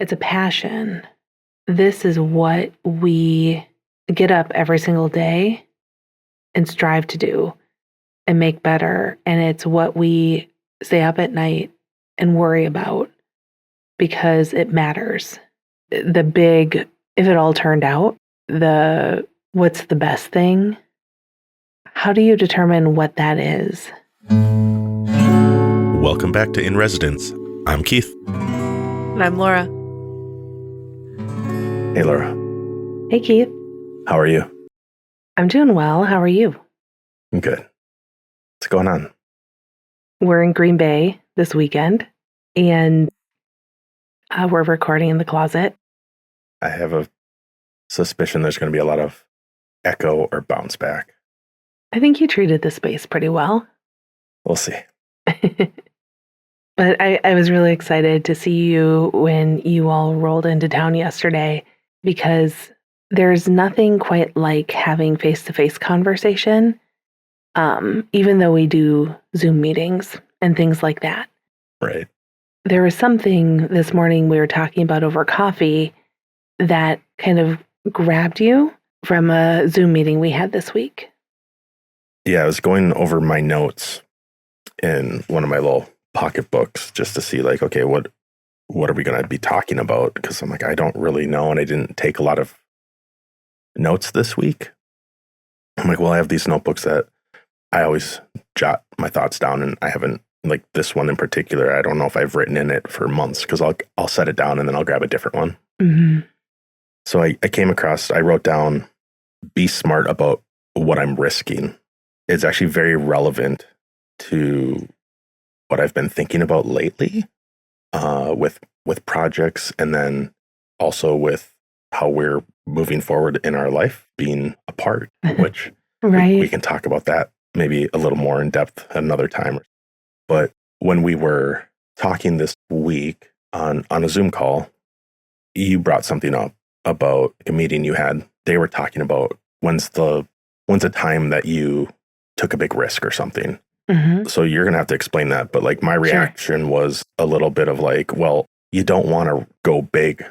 It's a passion. This is what we get up every single day and strive to do and make better. And it's what we stay up at night and worry about because it matters. The big, if it all turned out, what's the best thing? How do you determine what that is? Welcome back to In Residence. I'm Keith. And I'm Laura. Hey, Laura. Hey, Keith. How are you? I'm doing well. How are you? I'm good. What's going on? We're in Green Bay this weekend, and we're recording in the closet. I have a suspicion there's going to be a lot of echo or bounce back. I think you treated the space pretty well. We'll see. But I was really excited to see you when you all rolled into town yesterday, because there's nothing quite like having face-to-face conversation, even though we do Zoom meetings and things like that. Right. There was something this morning we were talking about over coffee that kind of grabbed you from a Zoom meeting we had this week. Yeah, I was going over my notes in one of my little pocketbooks just to see, like, okay, what are we going to be talking about? Because I'm like, I don't really know, and I didn't take a lot of notes this week. I'm like, well, I have these notebooks that I always jot my thoughts down, and I haven't, like this one in particular, I don't know if I've written in it for months, because I'll set it down and then I'll grab a different one. Mm-hmm. So I wrote down, be smart about what I'm risking. It's actually very relevant to what I've been thinking about lately, with projects, and then also with how we're moving forward in our life, being apart, which Right. we can talk about that maybe a little more in depth another time. But when we were talking this week on a Zoom call, you brought something up about a meeting you had. They were talking about when's a time that you took a big risk or something. Mm-hmm. So you're going to have to explain that. But like my reaction was a little bit of like, well, you don't want to go big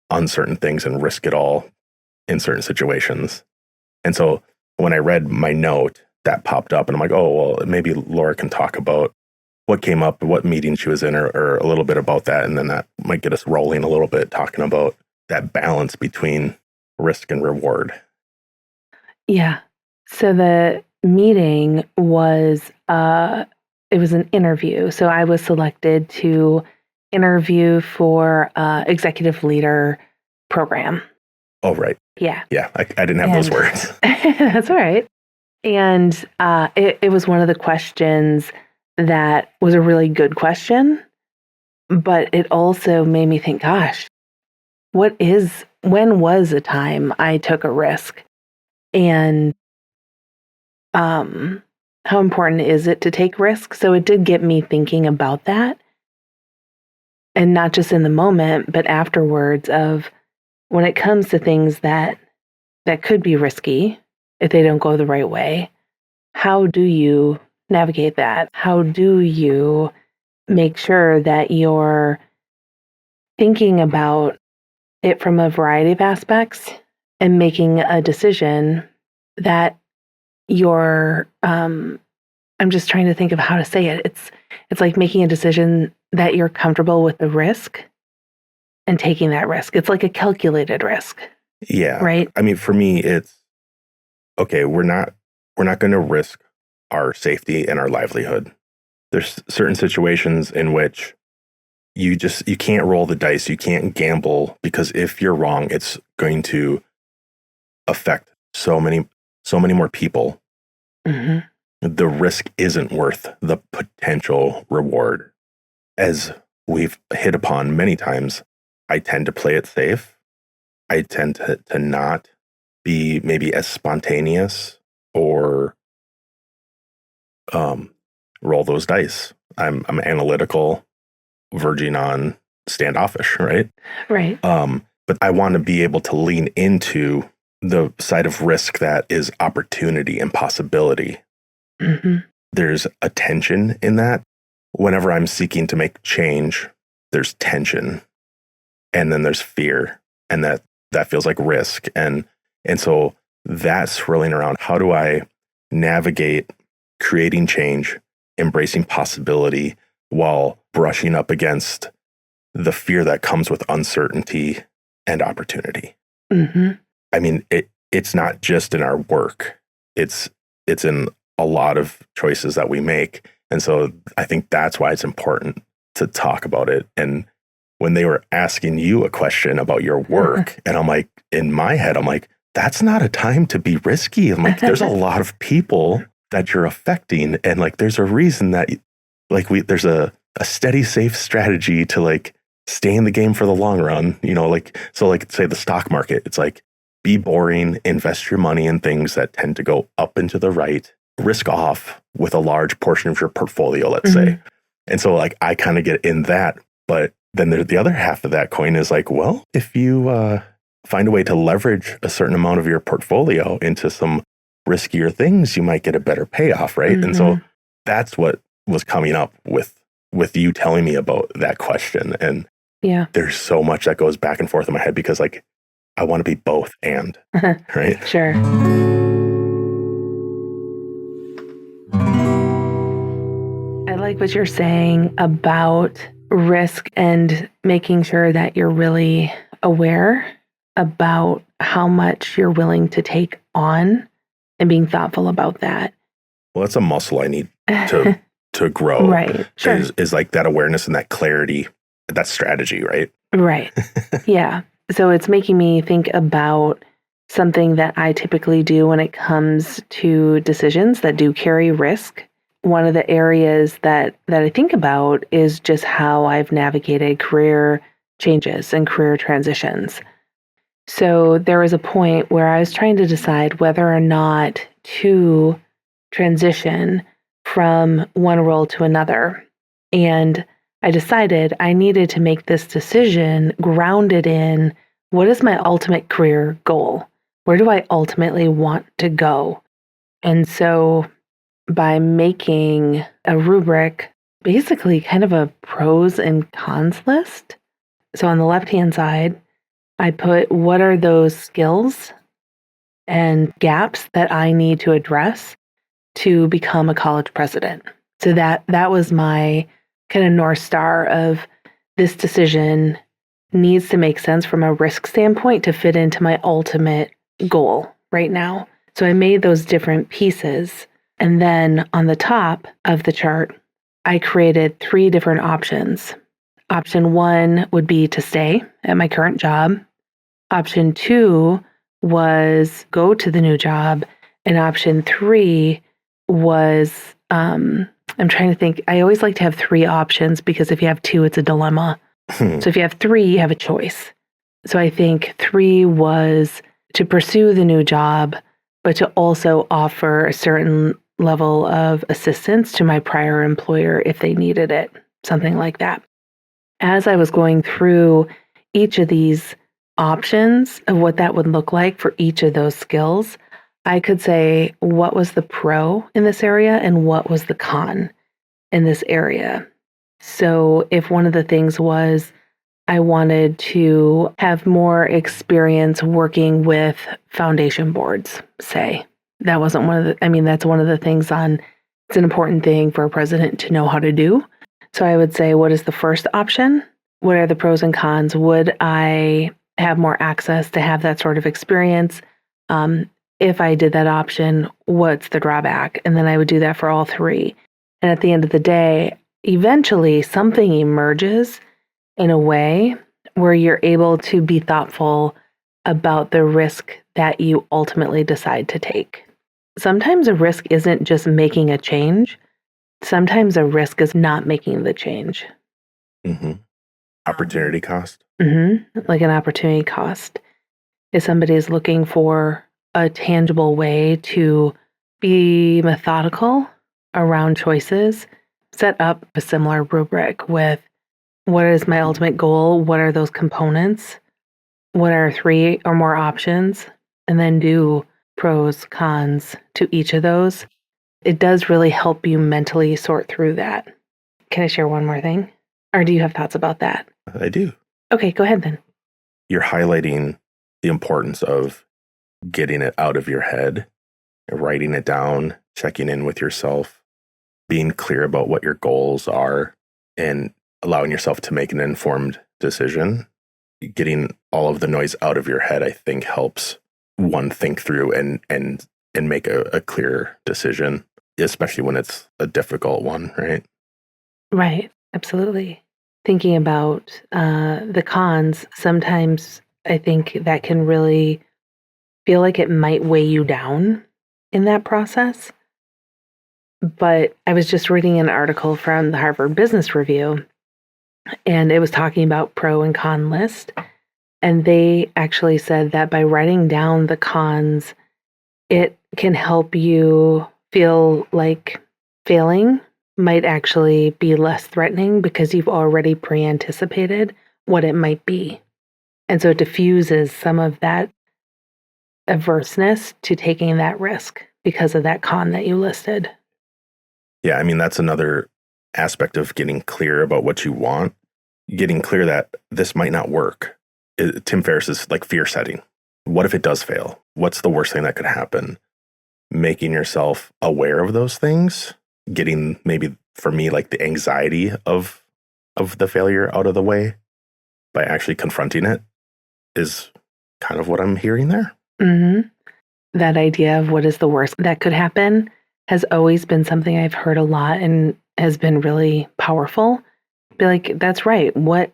on certain things and risk it all in certain situations. And so when I read my note, that popped up and I'm like, oh, well, maybe Laura can talk about what came up, what meeting she was in, or a little bit about that. And then that might get us rolling a little bit, talking about that balance between risk and reward. Yeah. So the meeting was, it was an interview. So I was selected to interview for executive leader program. Oh, right. Yeah. Yeah. I didn't have those words. That's all right. And it was one of the questions that was a really good question, but it also made me think, gosh, when was a time I took a risk? And how important is it to take risks? So it did get me thinking about that. And not just in the moment, but afterwards, of when it comes to things that could be risky if they don't go the right way, how do you navigate that? How do you make sure that you're thinking about it from a variety of aspects and making a decision that you're, I'm just trying to think of how to say it. It's like making a decision that you're comfortable with the risk and taking that risk. It's like a calculated risk. Yeah. Right. I mean, for me, it's okay. We're not going to risk our safety and our livelihood. There's certain situations in which you can't roll the dice. You can't gamble, because if you're wrong, it's going to affect so many more people. Mm-hmm. The risk isn't worth the potential reward. As we've hit upon many times, I tend to play it safe. I tend to not be maybe as spontaneous or roll those dice. I'm analytical, verging on standoffish, right? Right. But I want to be able to lean into the side of risk that is opportunity and possibility. Mm-hmm. There's a tension in that. Whenever I'm seeking to make change, there's tension. And then there's fear, and that feels like risk. And so that's swirling around. How do I navigate creating change, embracing possibility while brushing up against the fear that comes with uncertainty and opportunity? Mm-hmm. I mean, it's not just in our work. It's in a lot of choices that we make. And so I think that's why it's important to talk about it. And when they were asking you a question about your work, and I'm like, in my head, I'm like, that's not a time to be risky. I'm like, there's a lot of people that you're affecting. And like, there's a reason that like there's a steady, safe strategy to like stay in the game for the long run, like, so like say the stock market, it's like, be boring, invest your money in things that tend to go up and to the right, risk off with a large portion of your portfolio, let's say. And so like, I kind of get in that, but then the other half of that coin is like, well, if you find a way to leverage a certain amount of your portfolio into some riskier things, you might get a better payoff, right? And so that's what was coming up with you telling me about that question. And there's so much that goes back and forth in my head because like, I want to be both and, right? Sure. I like what you're saying about risk and making sure that you're really aware about how much you're willing to take on and being thoughtful about that. Well, that's a muscle I need to grow. Right. Sure. Is like that awareness and that clarity, that strategy, right? Right. Yeah. So it's making me think about something that I typically do when it comes to decisions that do carry risk. One of the areas that I think about is just how I've navigated career changes and career transitions. So there was a point where I was trying to decide whether or not to transition from one role to another. And I decided I needed to make this decision grounded in what is my ultimate career goal? Where do I ultimately want to go? And so by making a rubric, basically kind of a pros and cons list. So on the left-hand side, I put what are those skills and gaps that I need to address to become a college president. So that was my kind of North Star of this decision needs to make sense from a risk standpoint to fit into my ultimate goal right now. So I made those different pieces. And then on the top of the chart, I created 3 different options. Option 1 would be to stay at my current job. Option 2 was go to the new job. And option 3 was, I'm trying to think, I always like to have 3 options because if you have 2, it's a dilemma. So if you have 3, you have a choice. So I think 3 was to pursue the new job, but to also offer a certain level of assistance to my prior employer if they needed it, something like that. As I was going through each of these options of what that would look like for each of those skills, I could say what was the pro in this area and what was the con in this area. So if one of the things was I wanted to have more experience working with foundation boards, say, that wasn't one of the, that's one of the things it's an important thing for a president to know how to do. So I would say, what is the first option? What are the pros and cons? Would I have more access to have that sort of experience? If I did that option, what's the drawback? And then I would do that for all 3. And at the end of the day, eventually something emerges in a way where you're able to be thoughtful about the risk that you ultimately decide to take. Sometimes a risk isn't just making a change. Sometimes a risk is not making the change. Opportunity cost. Like an opportunity cost. If somebody is looking for a tangible way to be methodical around choices, set up a similar rubric with what is my ultimate goal? What are those components? What are 3 or more options? And then do pros, cons to each of those. It does really help you mentally sort through that. Can I share one more thing? Or do you have thoughts about that? I do. Okay, go ahead then. You're highlighting the importance of getting it out of your head, writing it down, checking in with yourself, being clear about what your goals are, and allowing yourself to make an informed decision. Getting all of the noise out of your head, I think, helps one think through and make a clear decision, especially when it's a difficult one, right? Right, absolutely. Thinking about the cons, sometimes I think that can really feel like it might weigh you down in that process. But I was just reading an article from the Harvard Business Review, and it was talking about pro and con list. And they actually said that by writing down the cons, it can help you feel like failing might actually be less threatening because you've already pre-anticipated what it might be. And so it diffuses some of that averseness to taking that risk because of that con that you listed. Yeah, I mean, that's another aspect of getting clear about what you want, getting clear that this might not work. Tim Ferriss's like fear setting. What if it does fail? What's the worst thing that could happen? Making yourself aware of those things, getting maybe for me like the anxiety of the failure out of the way by actually confronting it is kind of what I'm hearing there. Mm-hmm. That idea of what is the worst that could happen has always been something I've heard a lot and has been really powerful. Be like, that's right. What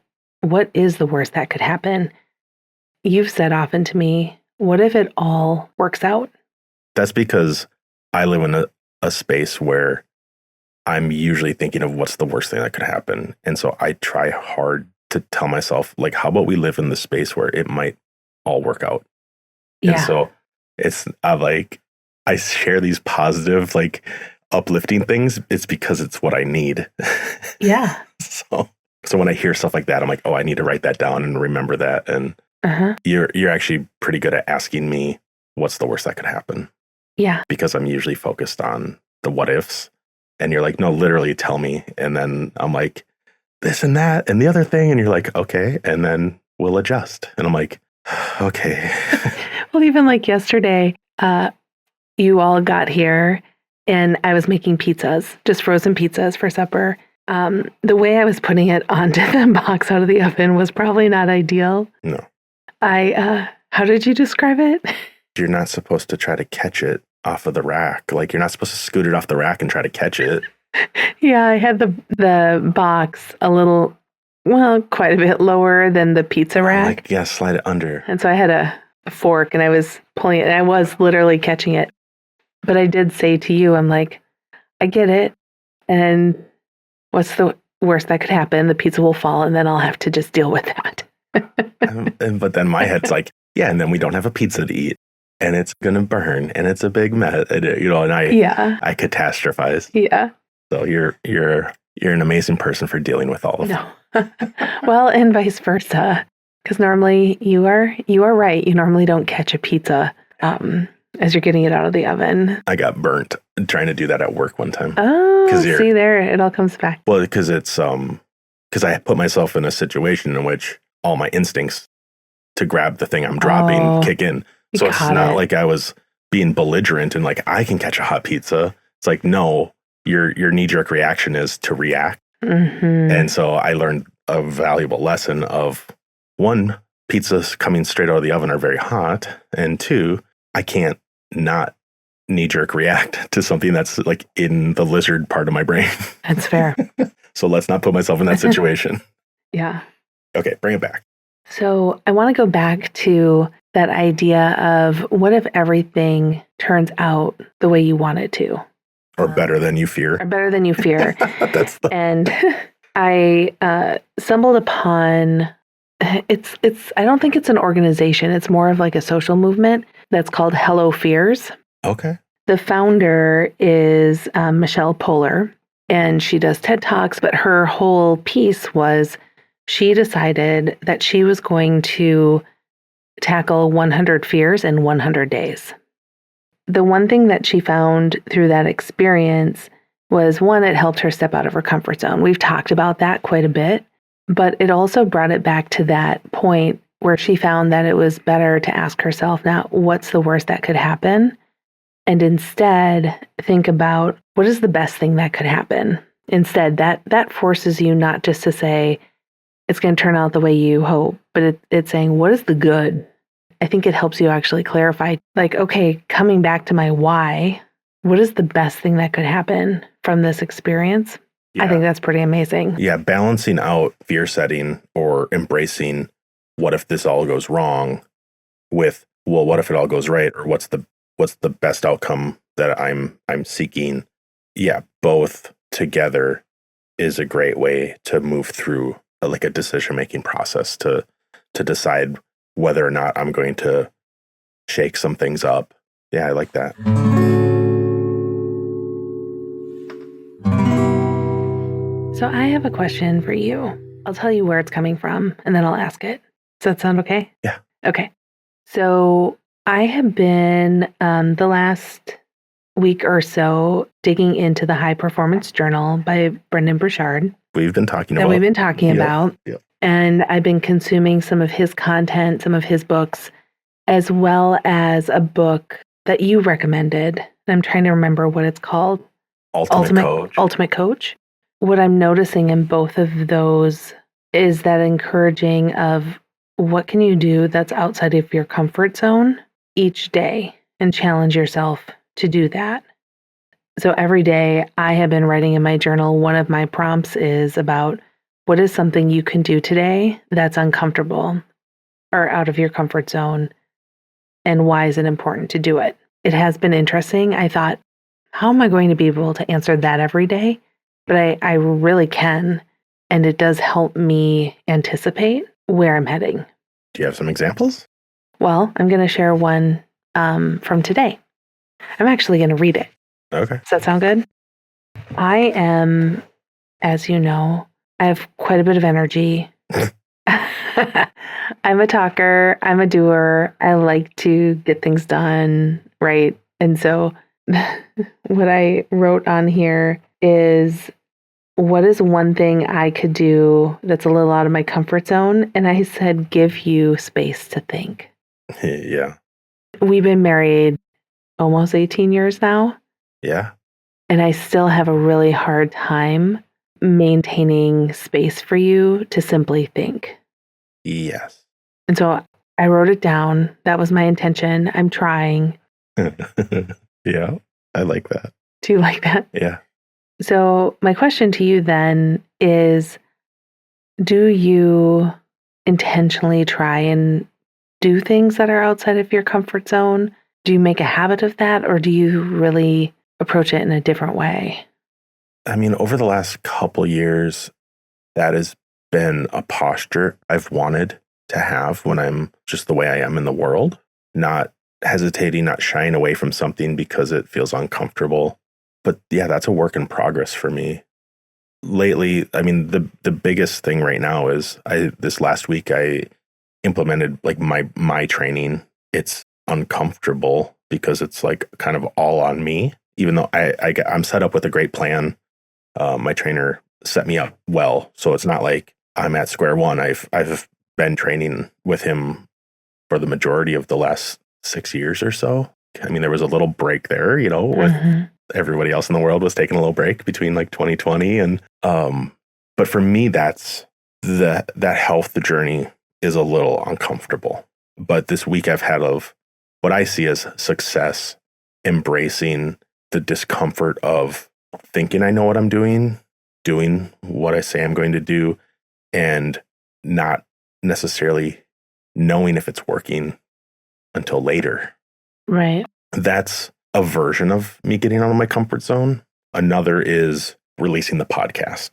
is the worst that could happen? You've said often to me, what if it all works out? That's because I live in a space where I'm usually thinking of what's the worst thing that could happen. And so I try hard to tell myself, like, how about we live in the space where it might all work out? Yeah. And so I share these positive, like uplifting things. It's because it's what I need. Yeah. So when I hear stuff like that, I'm like, oh, I need to write that down and remember that. And you're actually pretty good at asking me what's the worst that could happen. Yeah. Because I'm usually focused on the what ifs. And you're like, no, literally tell me. And then I'm like, this and that and the other thing. And you're like, okay. And then we'll adjust. And I'm like, okay. Well, even like yesterday, you all got here and I was making pizzas, just frozen pizzas for supper. The way I was putting it onto the box out of the oven was probably not ideal. No. How did you describe it? You're not supposed to try to catch it off of the rack. Like, you're not supposed to scoot it off the rack and try to catch it. Yeah, I had the box a little, well, quite a bit lower than the pizza rack. Yeah, slide it under. And so I had a fork and I was pulling it and I was literally catching it. But I did say to you, I'm like, I get it. And what's the worst that could happen? The pizza will fall and then I'll have to just deal with that. But then my head's like, yeah, and then we don't have a pizza to eat. And it's going to burn and it's a big mess, and I catastrophize. Yeah. So you're an amazing person for dealing with all of No. Well, and vice versa. Because normally you are right. You normally don't catch a pizza as you're getting it out of the oven. I got burnt trying to do that at work one time. Oh, see there, it all comes back. Well, because because I put myself in a situation in which all my instincts to grab the thing I'm dropping kick in. So it's not like I was being belligerent and like, I can catch a hot pizza. It's like, no, your knee-jerk reaction is to react. Mm-hmm. And so I learned a valuable lesson of, one, pizzas coming straight out of the oven are very hot. And two, I can't not knee-jerk react to something that's like in the lizard part of my brain. That's fair. So let's not put myself in that situation. Yeah. Okay, bring it back. So I want to go back to that idea of what if everything turns out the way you want it to? Or better than you fear. Or better than you fear. And I stumbled upon, it's I don't think it's an organization. It's more of like a social movement that's called Hello Fears. Okay. The founder is Michelle Poler, and she does TED Talks, but her whole piece was she decided that she was going to tackle 100 fears in 100 days. The one thing that she found through that experience was, one, it helped her step out of her comfort zone. We've talked about that quite a bit. But it also brought it back to that point where she found that it was better to ask herself, now, what's the worst that could happen? And instead think about what is the best thing that could happen. Instead, that forces you not just to say it's going to turn out the way you hope, but it's saying, what is the good? I think it helps you actually clarify, like, okay, coming back to my why, what is the best thing that could happen from this experience? Yeah. I think that's pretty amazing. Yeah, balancing out fear setting or embracing what if this all goes wrong with, well, what if it all goes right? Or what's the best outcome that I'm seeking? Yeah, both together is a great way to move through a decision-making process to decide whether or not I'm going to shake some things up. Yeah, I like that. So I have a question for you. I'll tell you where it's coming from, and then I'll ask it. Does that sound okay? Yeah. Okay. So I have been the last week or so digging into the High Performance Journal by Brendan Burchard. We've been talking about. That we've been talking about. Yep. And I've been consuming some of his content, some of his books, as well as a book that you recommended. I'm trying to remember what it's called. Ultimate Coach. What I'm noticing in both of those is that encouraging of what can you do that's outside of your comfort zone each day and challenge yourself to do that. So every day I have been writing in my journal, one of my prompts is about what is something you can do today that's uncomfortable or out of your comfort zone, and why is it important to do it? It has been interesting. I thought, how am I going to be able to answer that every day? But I really can, and it does help me anticipate where I'm heading. Do you have some examples? Well, I'm going to share one from today. I'm actually going to read it. Okay. Does that sound good? I am, as you know, I have quite a bit of energy. I'm a talker. I'm a doer. I like to get things done, right? And so what I wrote on here is, what is one thing I could do that's a little out of my comfort zone? And I said, give you space to think. Yeah. We've been married almost 18 years now. Yeah. And I still have a really hard time maintaining space for you to simply think. Yes. And so I wrote it down. That was my intention. I'm trying. Yeah. I like that. Do you like that? Yeah. So my question to you then is, do you intentionally try and do things that are outside of your comfort zone? Do you make a habit of that, or do you really approach it in a different way? I mean, over the last couple years, that has been a posture I've wanted to have when I'm just the way I am in the world, not hesitating, not shying away from something because it feels uncomfortable. But yeah, that's a work in progress for me. Lately, I mean, the biggest thing right now is this last week I implemented like my training. It's uncomfortable because it's like kind of all on me, even though I'm set up with a great plan. My trainer set me up well, so it's not like I'm at square one. I've been training with him for the majority of the last 6 years or so. I mean, there was a little break there, with everybody else in the world was taking a little break between like 2020 and but for me, that's that health journey is a little uncomfortable. But this week I've had of what I see as success, embracing the discomfort of thinking I know what I'm doing what I say I'm going to do, and not necessarily knowing if it's working until later. Right. That's a version of me getting out of my comfort zone. Another is releasing the podcast.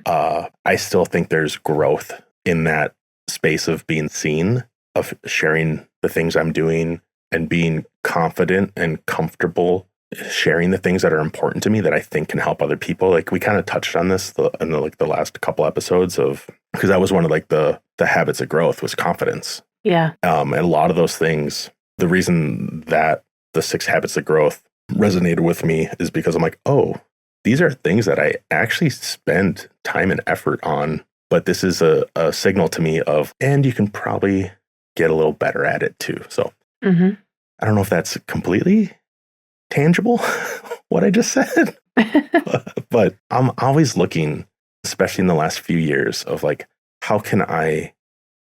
I still think there's growth in that space of being seen, of sharing the things I'm doing and being confident and comfortable sharing the things that are important to me that I think can help other people. Like we kind of touched on this in the last couple episodes because that was one of like the habits of growth was confidence. Yeah. And a lot of those things, the reason that the 6 habits of growth resonated with me is because I'm like, oh, these are things that I actually spend time and effort on but this is a signal to me of, and you can probably get a little better at it too. So Mm-hmm. I don't know if that's completely tangible, what I just said, but I'm always looking, especially in the last few years, of like, how can I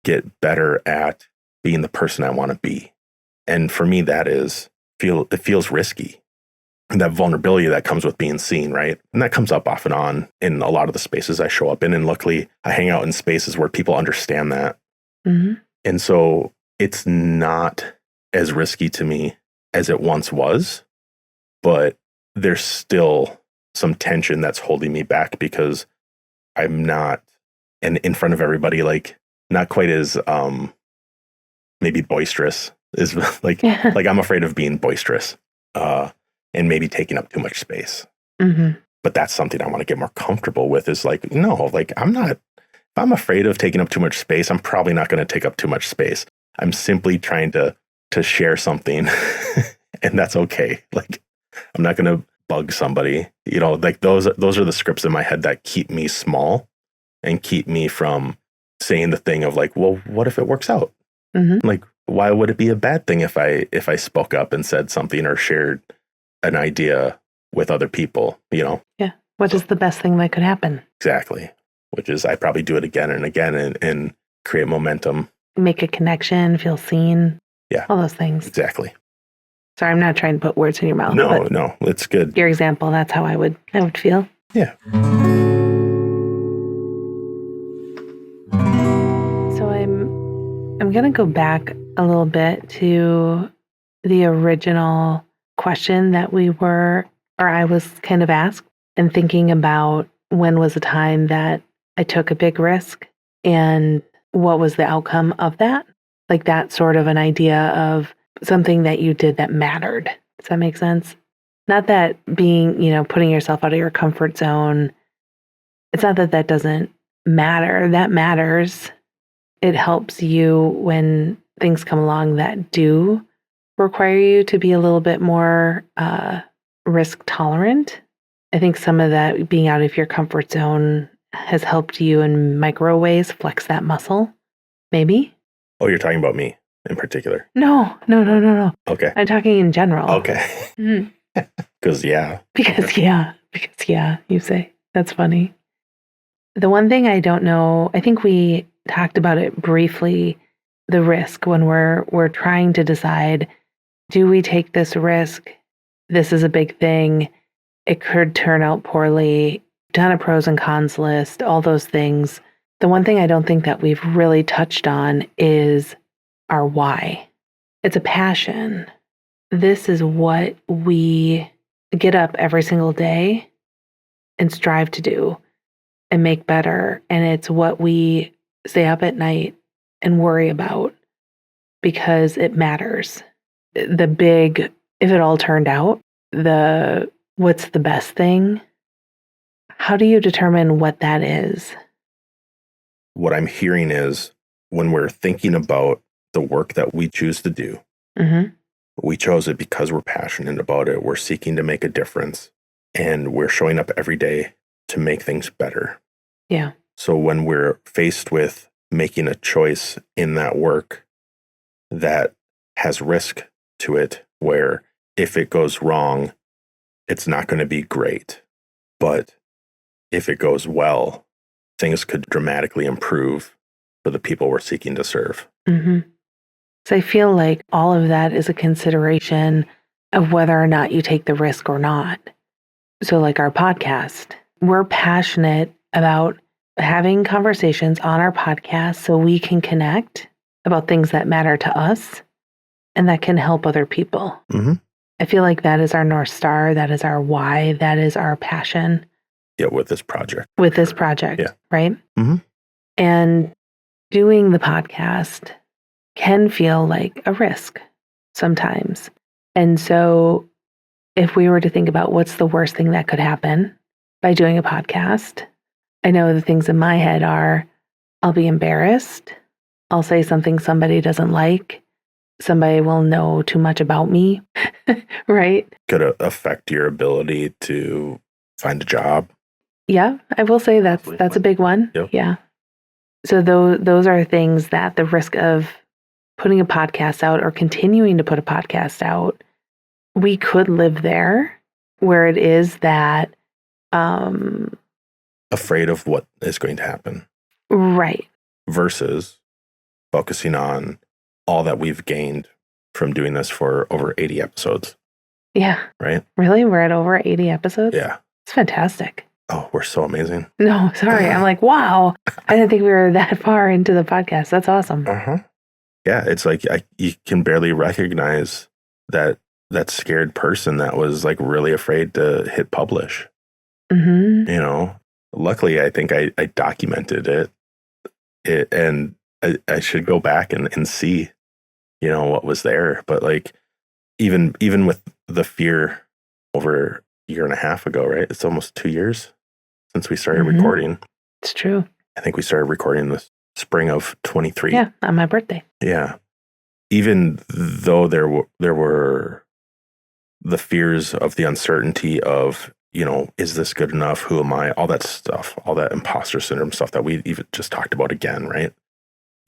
get better at being the person I want to be? And for me, that is it feels risky. And that vulnerability that comes with being seen, right? And that comes up off and on in a lot of the spaces I show up in. And luckily, I hang out in spaces where people understand that. Mm-hmm. And so it's not as risky to me as it once was, but there's still some tension that's holding me back because I'm not, and in front of everybody, like not quite as maybe boisterous is like I'm afraid of being boisterous and maybe taking up too much space. Mm-hmm. But that's something I want to get more comfortable with, is like, no, like if I'm afraid of taking up too much space, I'm probably not going to take up too much space. I'm simply trying to share something and that's okay. Like I'm not going to bug somebody, like those are the scripts in my head that keep me small and keep me from saying the thing of like, well, what if it works out? Mm-hmm. Like, why would it be a bad thing if I spoke up and said something or shared an idea with other people, Yeah. What is the best thing that could happen? Exactly. Which is I probably do it again and again and create momentum. Make a connection, feel seen. Yeah. All those things. Exactly. Sorry, I'm not trying to put words in your mouth. No, it's good. Your example, that's how I would feel. Yeah. So I'm going to go back a little bit to the original question that I was kind of asked, and thinking about when was a time that I took a big risk and what was the outcome of that? Like that sort of an idea of something that you did that mattered. Does that make sense? Not that being, putting yourself out of your comfort zone. It's not that doesn't matter. That matters. It helps you when things come along that do require you to be a little bit more risk tolerant. I think some of that being out of your comfort zone has helped you in micro ways flex that muscle, maybe. Oh, you're talking about me in particular? No. Okay. I'm talking in general. Okay. Mm. Because you say. That's funny. The one thing I don't know, I think we talked about it briefly, the risk when we're trying to decide, do we take this risk? This is a big thing. It could turn out poorly. Done a pros and cons list, all those things. The one thing I don't think that we've really touched on is our why. It's a passion. This is what we get up every single day and strive to do and make better. And it's what we stay up at night and worry about because it matters. The big, if it all turned out, what's the best thing? How do you determine what that is? What I'm hearing is when we're thinking about the work that we choose to do, Mm-hmm. we chose it because we're passionate about it. We're seeking to make a difference and we're showing up every day to make things better. Yeah. So when we're faced with making a choice in that work that has risk to it, where if it goes wrong, it's not going to be great. But if it goes well, things could dramatically improve for the people we're seeking to serve. Mm-hmm. So I feel like all of that is a consideration of whether or not you take the risk or not. So like our podcast, we're passionate about having conversations on our podcast so we can connect about things that matter to us and that can help other people. Mm-hmm. I feel like that is our North Star. That is our why. That is our passion. Yeah, with this project. Yeah. Right? Mm-hmm. And doing the podcast can feel like a risk sometimes. And so if we were to think about what's the worst thing that could happen by doing a podcast, I know the things in my head are, I'll be embarrassed. I'll say something somebody doesn't like. Somebody will know too much about me, right? Could affect your ability to find a job. Yeah, I will say that's a big one. Yep. Yeah. So those are things that the risk of putting a podcast out or continuing to put a podcast out, we could live there where it is that afraid of what is going to happen. Right. Versus focusing on all that we've gained from doing this for over 80 episodes. Yeah. Right? Really? We're at over 80 episodes? Yeah. It's fantastic. Oh, we're so amazing. No, sorry. I'm like, wow. I didn't think we were that far into the podcast. That's awesome. Yeah, it's like you can barely recognize that scared person that was like really afraid to hit publish. Mm-hmm. You know, luckily, I think I documented it and I should go back and see, you know, what was there. But like, even with the fear over a year and a half ago, right? It's almost 2 years since we started recording. It's true. I think we started recording the spring of 23. Yeah, on my birthday. Yeah. Even though there were the fears of the uncertainty of, you know, is this good enough? Who am I? All that stuff, all that imposter syndrome stuff that we even just talked about again, right?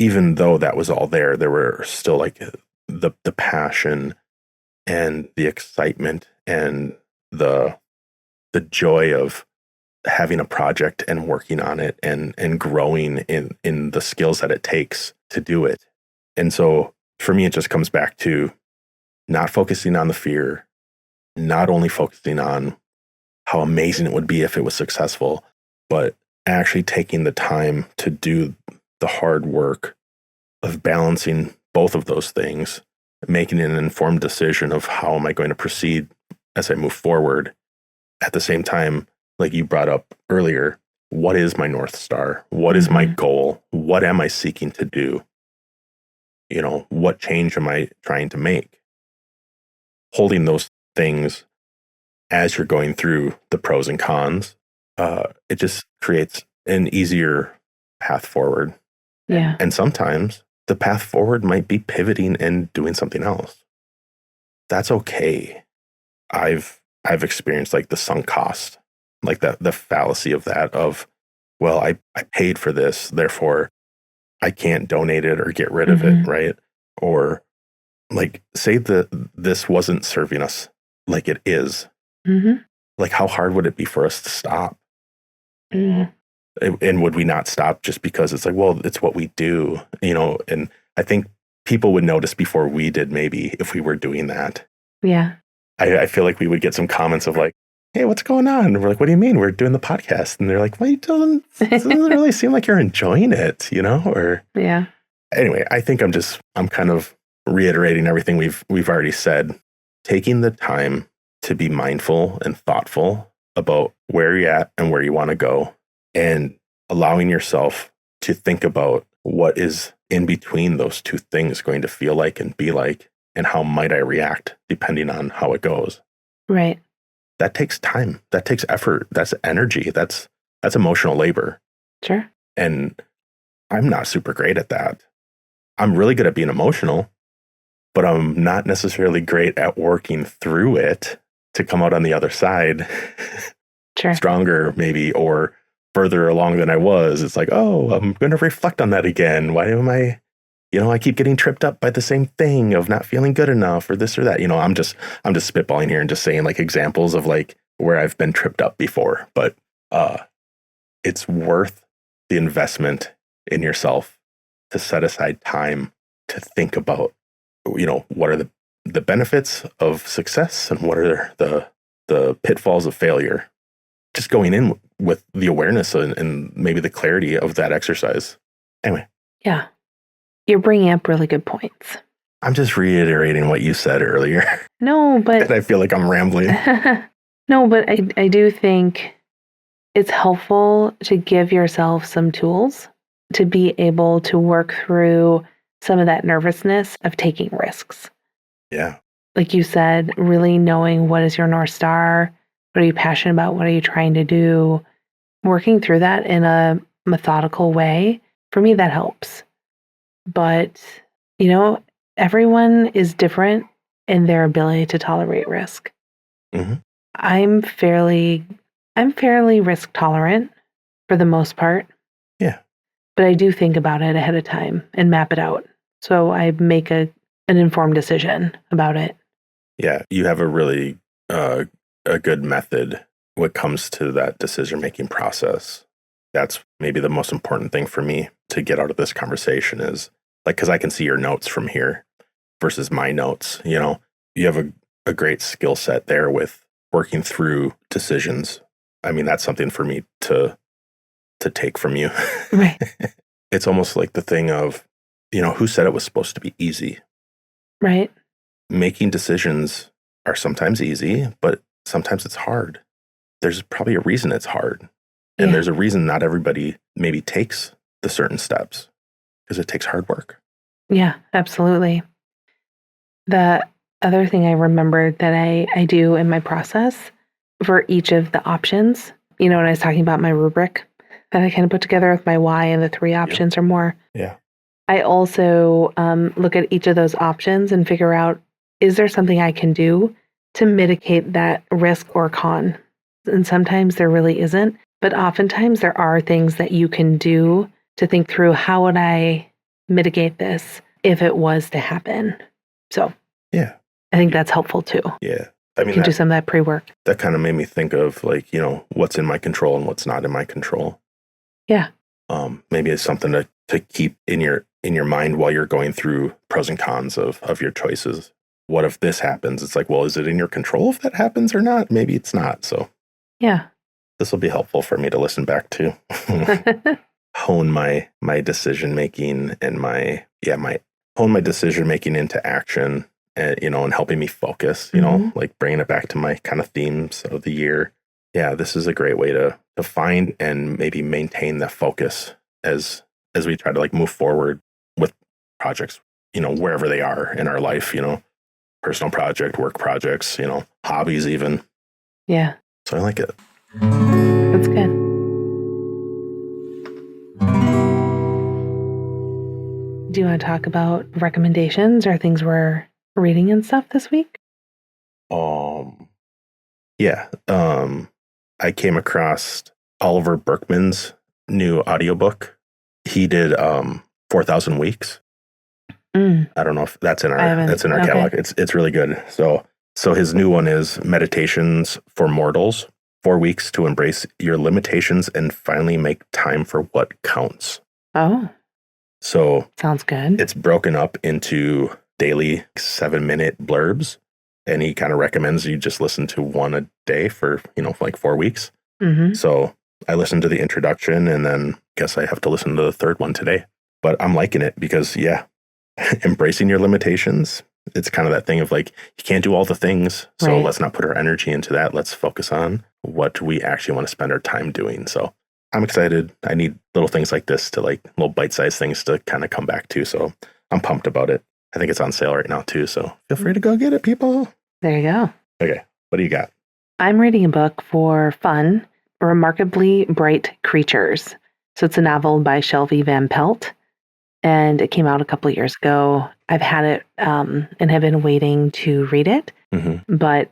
Even though that was all there, there were still like the passion and the excitement and the joy of having a project and working on it and growing in the skills that it takes to do it. And so for me, it just comes back to not focusing on the fear, not only focusing on how amazing it would be if it was successful, but actually taking the time to do the hard work of balancing both of those things, making an informed decision of how am I going to proceed as I move forward. At the same time, like you brought up earlier, what is my North Star? What is my goal? What am I seeking to do? You know, what change am I trying to make? Holding those things as you're going through the pros and cons, it just creates an easier path forward. Yeah. And sometimes the path forward might be pivoting and doing something else. That's okay. I've experienced like the sunk cost, like the fallacy of that of, well, I paid for this, therefore I can't donate it or get rid of it, right? Or like say this wasn't serving us like it is. Like how hard would it be for us to stop? And would we not stop just because it's like, well, it's what we do, you know? And I think people would notice before we did, maybe if we were doing that. Yeah. I feel like we would get some comments of like, hey, what's going on? And we're like, what do you mean? We're doing the podcast. And they're like, well, it doesn't really seem like you're enjoying it, you know? Or yeah. Anyway, I think I'm kind of reiterating everything we've already said. Taking the time to be mindful and thoughtful about where you're at and where you want to go, and allowing yourself to think about what is in between those two things going to feel like and be like, and how might I react depending on how it goes. Right. That takes time. That takes effort. That's energy. That's emotional labor. Sure. And I'm not super great at that. I'm really good at being emotional, but I'm not necessarily great at working through it to come out on the other side Sure. stronger, maybe, or further along than I was. It's like, oh, I'm going to reflect on that again. Why am I, I keep getting tripped up by the same thing of not feeling good enough or this or that. I'm just spitballing here and just saying like examples of like where I've been tripped up before, but it's worth the investment in yourself to set aside time to think about, what are the benefits of success and what are the pitfalls of failure. Just going in with the awareness and maybe the clarity of that exercise. Anyway. Yeah. You're bringing up really good points. I'm just reiterating what you said earlier. No, but... And I feel like I'm rambling. No, but I do think it's helpful to give yourself some tools to be able to work through some of that nervousness of taking risks. Yeah. Like you said, really knowing what is your North Star, what are you passionate about, what are you trying to do, working through that in a methodical way. For me, that helps. But, everyone is different in their ability to tolerate risk. Mm-hmm. I'm fairly risk tolerant for the most part. Yeah. But I do think about it ahead of time and map it out. So I make an informed decision about it. Yeah, you have a really a good method when it comes to that decision-making process. That's maybe the most important thing for me to get out of this conversation is like, because I can see your notes from here versus my notes. You know, you have a great skill set there with working through decisions. I mean, that's something for me to take from you. Right. It's almost like the thing of, you know, who said it was supposed to be easy? Right. Making decisions are sometimes easy, but sometimes it's hard. There's probably a reason it's hard. And there's a reason not everybody maybe takes the certain steps because it takes hard work. Yeah, absolutely. The other thing I remembered that I do in my process for each of the options, you know, when I was talking about my rubric that I kind of put together with my why and the 3 options or more. Yeah. I also look at each of those options and figure out, is there something I can do to mitigate that risk or con? And sometimes there really isn't, but oftentimes there are things that you can do to think through, how would I mitigate this if it was to happen? So yeah, I think that's helpful too. Yeah. I mean, you can do some of that pre-work. That kind of made me think of like, you know, what's in my control and what's not in my control. Yeah. Maybe it's something to keep in your mind while you're going through pros and cons of your choices. What if this happens? It's like, well, is it in your control if that happens or not? Maybe it's not. So yeah, this will be helpful for me to listen back to. Hone my decision making and hone my decision making into action, and you know, and helping me focus. You know, like bringing it back to my kind of themes of the year. Yeah, this is a great way to find and maybe maintain the focus as we try to like move forward with projects, you know, wherever they are in our life, you know, personal project, work projects, you know, hobbies even. Yeah. So I like it. That's good. Do you want to talk about recommendations or things we're reading and stuff this week? Yeah. I came across Oliver Berkman's new audiobook. He did 4,000 Weeks. I don't know if that's in our catalog. It's really good. So his new one is Meditations for Mortals, 4 weeks to embrace your limitations and finally make time for what counts. Oh. So sounds good. It's broken up into daily 7-minute blurbs. And he kind of recommends you just listen to one a day for, you know, like 4 weeks. So I listened to the introduction and then guess I have to listen to the third one today. But I'm liking it because, yeah, embracing your limitations. It's kind of that thing of like, you can't do all the things. So let's not put our energy into that. Let's focus on what we actually want to spend our time doing. So I'm excited. I need little things like this to like little bite-sized things to kind of come back to. So I'm pumped about it. I think it's on sale right now too. So feel free to go get it, people. There you go. Okay. What do you got? I'm reading a book for fun, Remarkably Bright Creatures. So it's a novel by Shelby Van Pelt. And it came out a couple of years ago. I've had it and have been waiting to read it. But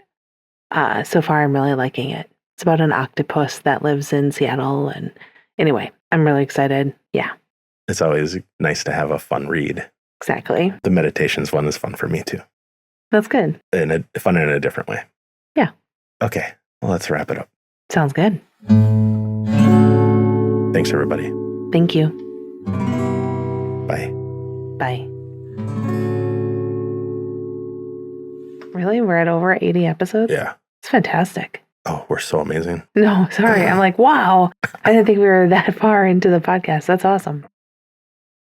so far I'm really liking it. It's about an octopus that lives in Seattle. And anyway, I'm really excited. Yeah. It's always nice to have a fun read. Exactly. The meditations one is fun for me too. That's good. And fun in a different way. Yeah. Okay. Well, let's wrap it up. Sounds good. Thanks, everybody. Thank you. Bye. Bye. Really? We're at over 80 episodes? Yeah. It's fantastic. Oh, we're so amazing. No, sorry. I'm like, wow. I didn't think we were that far into the podcast. That's awesome.